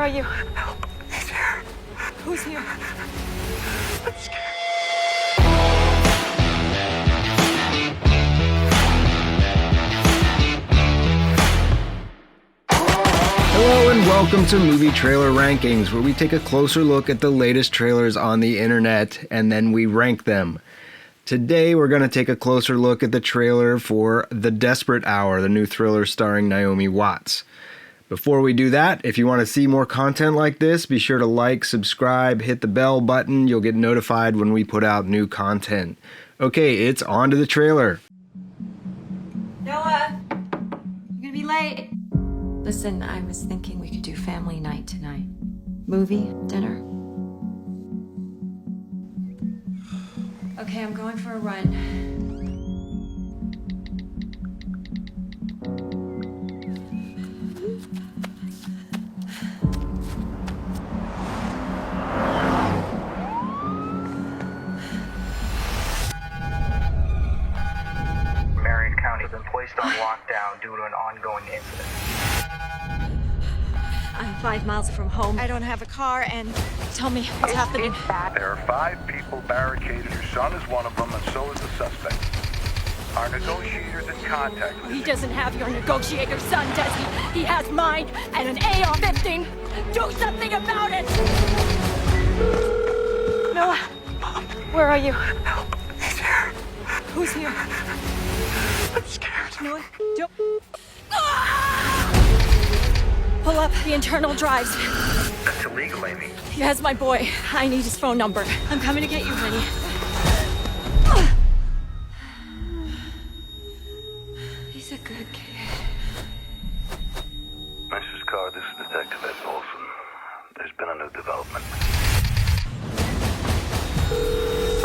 are you? Help. He's here. Who's here? I'm scared. Hello and welcome to Movie Trailer Rankings, where we take a closer look at the latest trailers on the internet and then we rank them. Today we're going to take a closer look at the trailer for The Desperate Hour, the new thriller starring Naomi Watts. Before we do that, if you want to see more content like this, be sure to like, subscribe, hit the bell button. You'll get notified when we put out new content. Okay, it's on to the trailer. Noah, you're gonna be late. Listen, I was thinking we could do family night tonight. Movie, dinner. Okay, I'm going for a run. Has been placed on lockdown due to an ongoing incident. I'm 5 miles from home. I don't have a car, and tell me what's happening. There are 5 people barricaded. Your son is one of them, and so is the suspect. Our negotiator's in contact with He doesn't have your negotiator's son, does he? He has mine and an AR-15. Do something about it! Noah, Mom, where are you? help. He's here. Who's here? I'm scared. Noah, don't... Pull up the internal drives. That's illegal, Amy. He has my boy. I need his phone number. I'm coming to get you, honey. He's a good kid. Mrs. Carr, this is Detective Ed Olson. There's been a new development.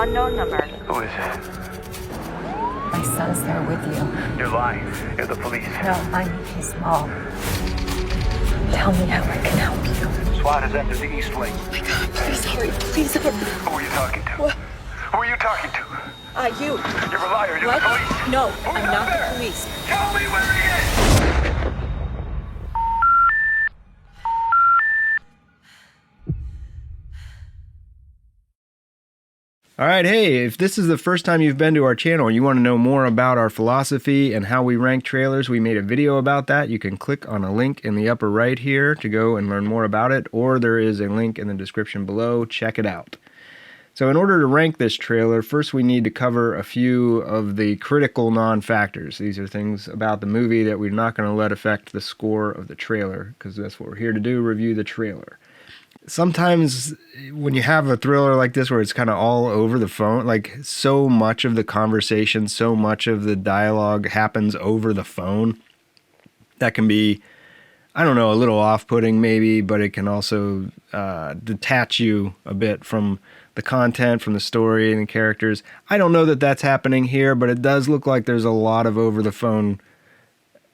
Unknown number. Who is it? My son's there with you. You're lying. You're the police. No, I'm his mom. Tell me how I can help you. SWAT has entered the East Wing. Please hurry. Please hurry. Who are you talking to? What? Who are you talking to? You. You're a liar. You're What? the police. No, Who's I'm out not there? the police. Tell me where he is! Alright, hey, if this is the first time you've been to our channel and you want to know more about our philosophy and how we rank trailers, we made a video about that. You can click on a link in the upper right here to go and learn more about it, or there is a link in the description below. Check it out. So in order to rank this trailer, first we need to cover a few of the critical non-factors. These are things about the movie that we're not going to let affect the score of the trailer, because that's what we're here to do, review the trailer. Sometimes when you have a thriller like this where it's kind of all over the phone, like so much of the conversation, so much of the dialogue happens over the phone, that can be, I don't know, a little off-putting maybe, but it can also detach you a bit from the content, from the story and the characters. I don't know that that's happening here, but it does look like there's a lot of over-the-phone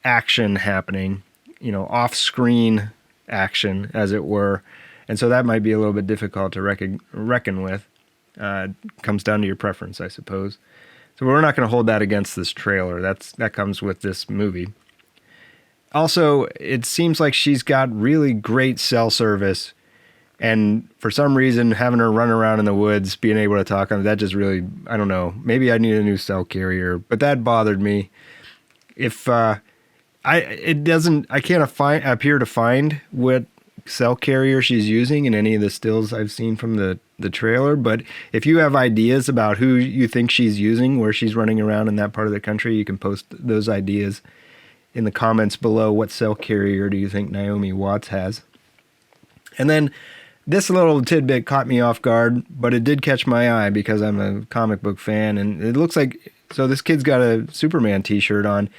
action happening, you know, off-screen action, as it were. And so that might be a little bit difficult to reckon with. Comes down to your preference, I suppose. So we're not going to hold that against this trailer. That comes with this movie. Also, it seems like she's got really great cell service. And for some reason, having her run around in the woods, being able to talk on it, that just really, I don't know. Maybe I need a new cell carrier. But that bothered me. If I can't appear to find what cell carrier she's using in any of the stills I've seen from the trailer, but if you have ideas about who you think she's using, where she's running around in that part of the country, you can post those ideas in the comments below. What cell carrier do you think Naomi Watts has? And then this little tidbit caught me off guard, but it did catch my eye because I'm a comic book fan, and it looks like, so this kid's got a Superman t-shirt on.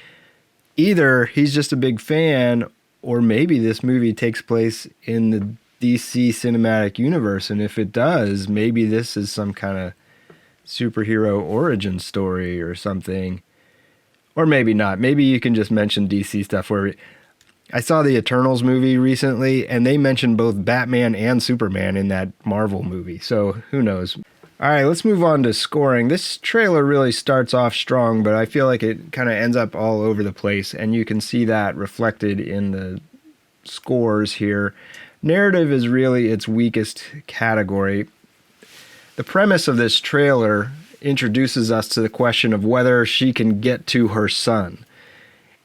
Either he's just a big fan, or maybe this movie takes place in the DC cinematic universe, and if it does, maybe this is some kind of superhero origin story or something. Or maybe not. Maybe you can just mention DC stuff. Where I saw the Eternals movie recently, and they mentioned both Batman and Superman in that Marvel movie, so who knows. All right, let's move on to scoring. This trailer really starts off strong, but I feel like it kind of ends up all over the place, and you can see that reflected in the scores here. Narrative is really its weakest category. The premise of this trailer introduces us to the question of whether she can get to her son.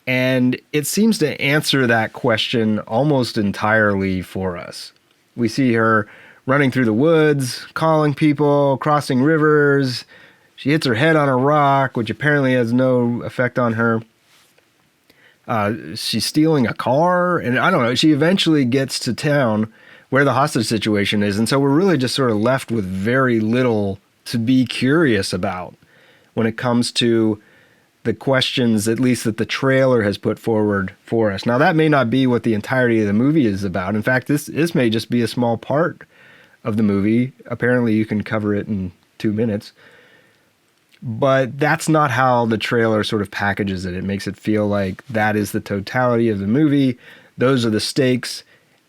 And it seems to answer that question almost entirely for us. We see her running through the woods, calling people, crossing rivers. She hits her head on a rock, which apparently has no effect on her. She's stealing a car, and I don't know, she eventually gets to town where the hostage situation is, and so we're really just sort of left with very little to be curious about when it comes to the questions, at least that the trailer has put forward for us. Now, that may not be what the entirety of the movie is about. In fact, this may just be a small part of the movie. Apparently, you can cover it in 2 minutes. But that's not how the trailer sort of packages it. It makes it feel like that is the totality of the movie. Those are the stakes,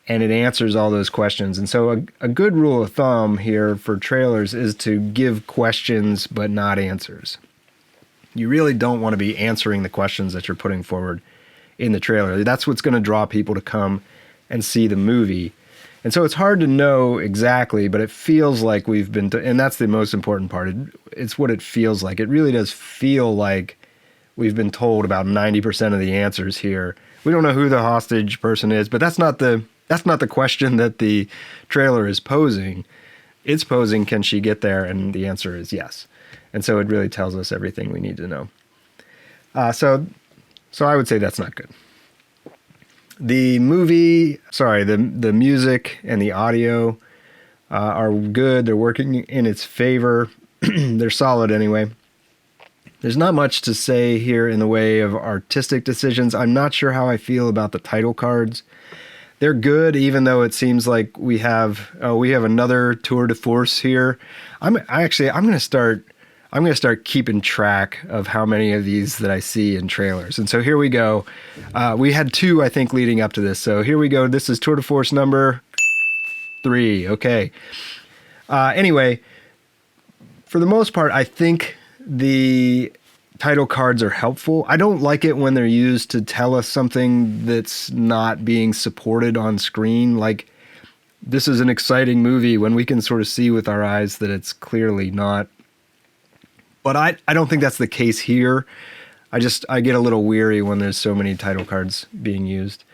and it answers all those questions. And so a good rule of thumb here for trailers is to give questions but not answers. You really don't want to be answering the questions that you're putting forward in the trailer. That's what's going to draw people to come and see the movie. And so it's hard to know exactly, but it feels like we've been, and that's the most important part. It's what it feels like. It really does feel like we've been told about 90% of the answers here. We don't know who the hostage person is, but that's not the question that the trailer is posing. It's posing, can she get there? And the answer is yes. And so it really tells us everything we need to know. So I would say that's not good. The music and the audio are good. They're working in its favor. They're solid anyway. There's not much to say here in the way of artistic decisions. I'm not sure how I feel about the title cards. They're good, even though it seems like we have another tour de force here. I'm going to start keeping track of how many of these that I see in trailers. And so here we go. We had 2, I think, leading up to this. So here we go. This is tour de force number 3. Okay. Anyway, for the most part, I think the title cards are helpful. I don't like it when they're used to tell us something that's not being supported on screen. Like, this is an exciting movie, when we can sort of see with our eyes that it's clearly not. But I don't think that's the case here. I get a little weary when there's so many title cards being used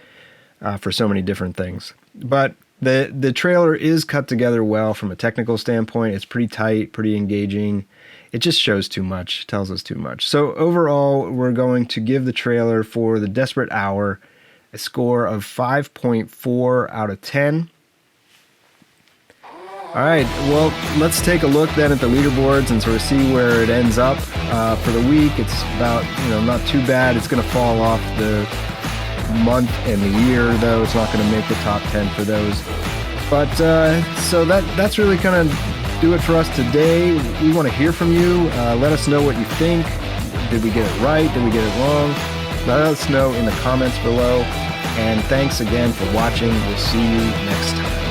for so many different things. But the trailer is cut together well from a technical standpoint. It's pretty tight, pretty engaging. It just shows too much, tells us too much. So overall, we're going to give the trailer for The Desperate Hour a score of 5.4 out of 10. All right, well, let's take a look then at the leaderboards and sort of see where it ends up. For the week, it's about, not too bad. It's going to fall off the month and the year, though. It's not going to make the top 10 for those. But so that's really kind of do it for us today. We want to hear from you. Let us know what you think. Did we get it right? Did we get it wrong? Let us know in the comments below. And thanks again for watching. We'll see you next time.